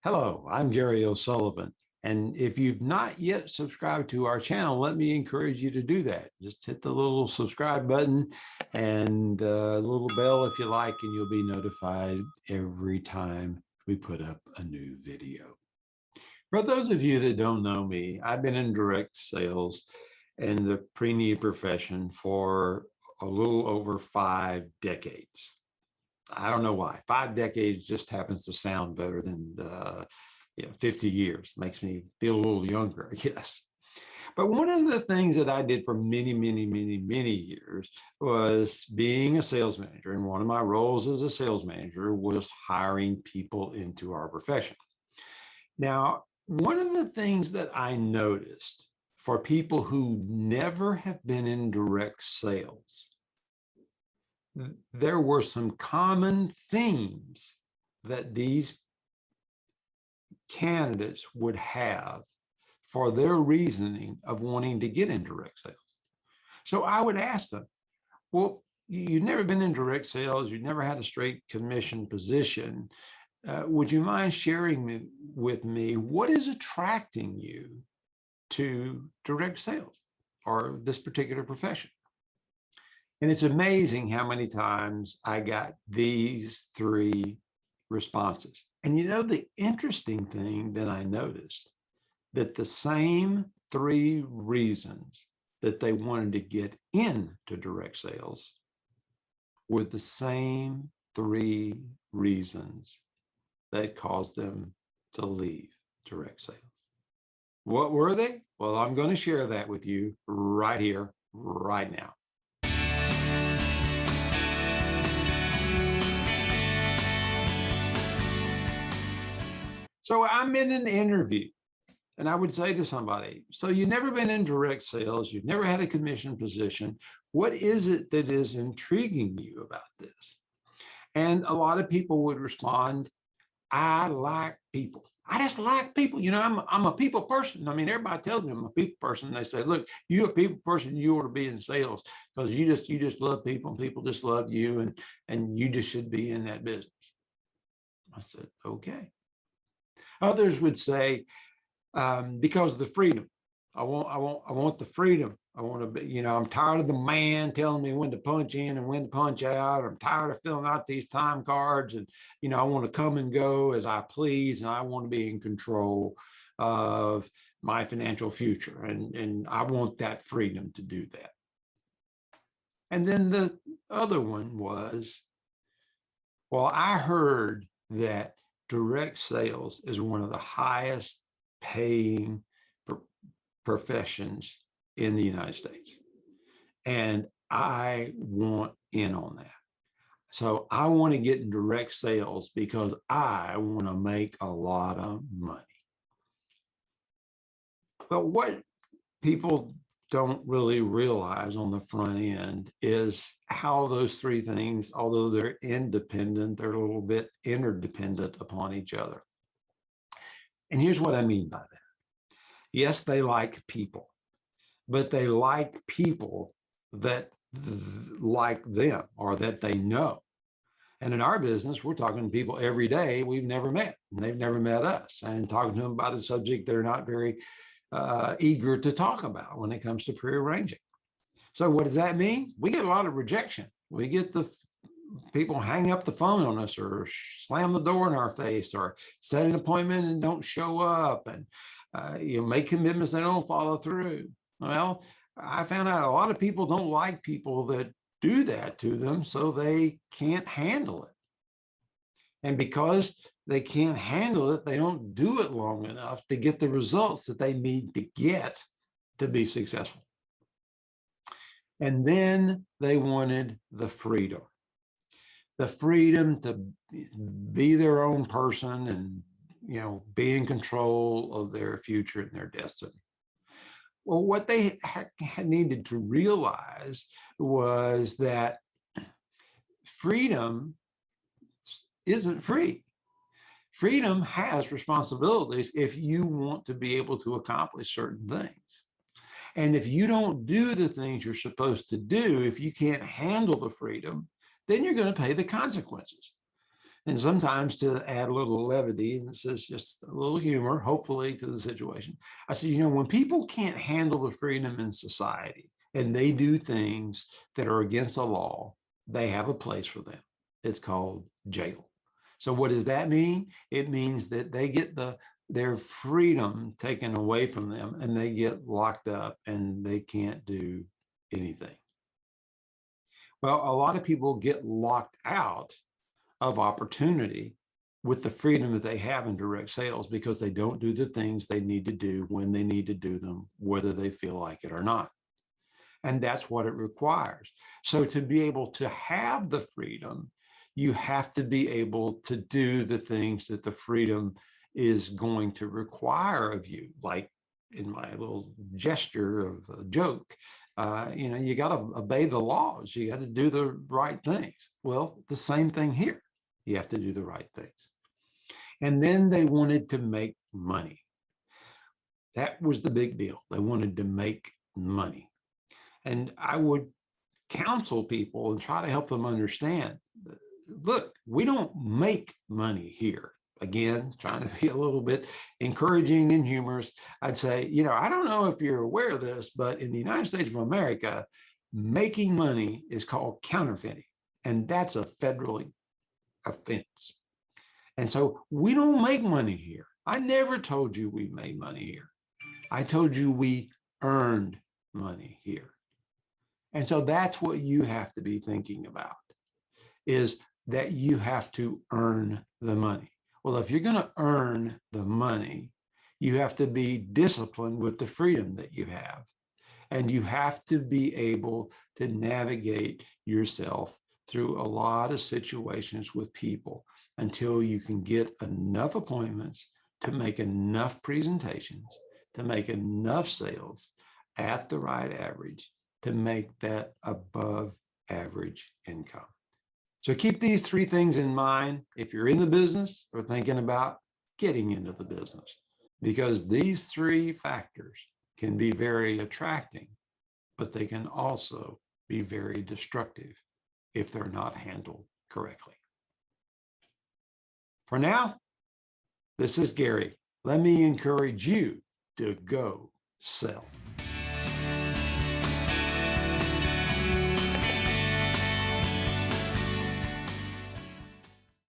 Hello, I'm Gary O'Sullivan. And if you've not yet subscribed to our channel, let me encourage you to do that. Just hit the little subscribe button and the little bell if you like, and you'll be notified every time we put up a new video. For those of you that don't know me, I've been in direct sales and the pre-need profession for a little over 5 decades. I don't know why. 5 decades just happens to sound better than 50 years. Makes me feel a little younger, I guess. But one of the things that I did for many years was being a sales manager. And one of my roles as a sales manager was hiring people into our profession. Now, one of the things that I noticed for people who never have been in direct sales, there were some common themes that these candidates would have for their reasoning of wanting to get in direct sales. So I would ask them, well, you've never been in direct sales, you've never had a straight commission position. Would you mind sharing with me what is attracting you to direct sales or this particular profession? And it's amazing how many times I got these 3 responses. And you know, the interesting thing that I noticed, that the same 3 reasons that they wanted to get into direct sales were the same 3 reasons that caused them to leave direct sales. What were they? Well, I'm going to share that with you right here, right now. So I'm in an interview and I would say to somebody, so you've never been in direct sales, you've never had a commission position. What is it that is intriguing you about this? And a lot of people would respond, I like people. I just like people. You know, I'm a people person. I mean, everybody tells me I'm a people person. They say, look, you're a people person, you ought to be in sales because you just love people and people just love you and you just should be in that business. I said, okay. Others would say, because of the freedom. I want the freedom. I want to be, you know, I'm tired of the man telling me when to punch in and when to punch out. I'm tired of filling out these time cards and, you know, I want to come and go as I please. And I want to be in control of my financial future. And I want that freedom to do that. And then the other one was, well, I heard that direct sales is one of the highest paying professions in the United States. And I want in on that. So I want to get in direct sales because I want to make a lot of money. But what people don't really realize on the front end is how those 3 things, although they're independent, they're a little bit interdependent upon each other. And here's what I mean by that. Yes, they like people, but they like people that like them or that they know. And in our business, we're talking to people every day we've never met, and they've never met us, and talking to them about a subject they're not very eager to talk about when it comes to prearranging. So what does that mean? We get a lot of rejection. We get the people hang up the phone on us or slam the door in our face or set an appointment and don't show up and you know, make commitments they don't follow through. Well, I found out a lot of people don't like people that do that to them, so they can't handle it. And because they can't handle it, they don't do it long enough to get the results that they need to get to be successful. And then they wanted the freedom to be their own person and, you know, be in control of their future and their destiny. Well, what they needed to realize was that freedom isn't free. Freedom has responsibilities if you want to be able to accomplish certain things. And if you don't do the things you're supposed to do, if you can't handle the freedom, then you're going to pay the consequences. And sometimes to add a little levity, and this is just a little humor, hopefully, to the situation. I said, when people can't handle the freedom in society and they do things that are against the law, they have a place for them. It's called jail. So what does that mean? It means that they get their freedom taken away from them and they get locked up and they can't do anything. Well, a lot of people get locked out of opportunity with the freedom that they have in direct sales because they don't do the things they need to do when they need to do them, whether they feel like it or not. And that's what it requires. So to be able to have the freedom, you have to be able to do the things that the freedom is going to require of you. Like in my little gesture of a joke, you got to obey the laws. You got to do the right things. Well, the same thing here. You have to do the right things. And then they wanted to make money. That was the big deal. They wanted to make money. And I would counsel people and try to help them understand, look, we don't make money here. Again, trying to be a little bit encouraging and humorous. I'd say, I don't know if you're aware of this, but in the United States of America, making money is called counterfeiting. And that's a federal offense. And so we don't make money here. I never told you we made money here. I told you we earned money here. And so that's what you have to be thinking about, is that you have to earn the money. Well, if you're going to earn the money, you have to be disciplined with the freedom that you have. And you have to be able to navigate yourself through a lot of situations with people until you can get enough appointments to make enough presentations, to make enough sales at the right average to make that above average income. So keep these three things in mind if you're in the business or thinking about getting into the business, because these three factors can be very attracting, but they can also be very destructive if they're not handled correctly. For now, this is Gary. Let me encourage you to go sell.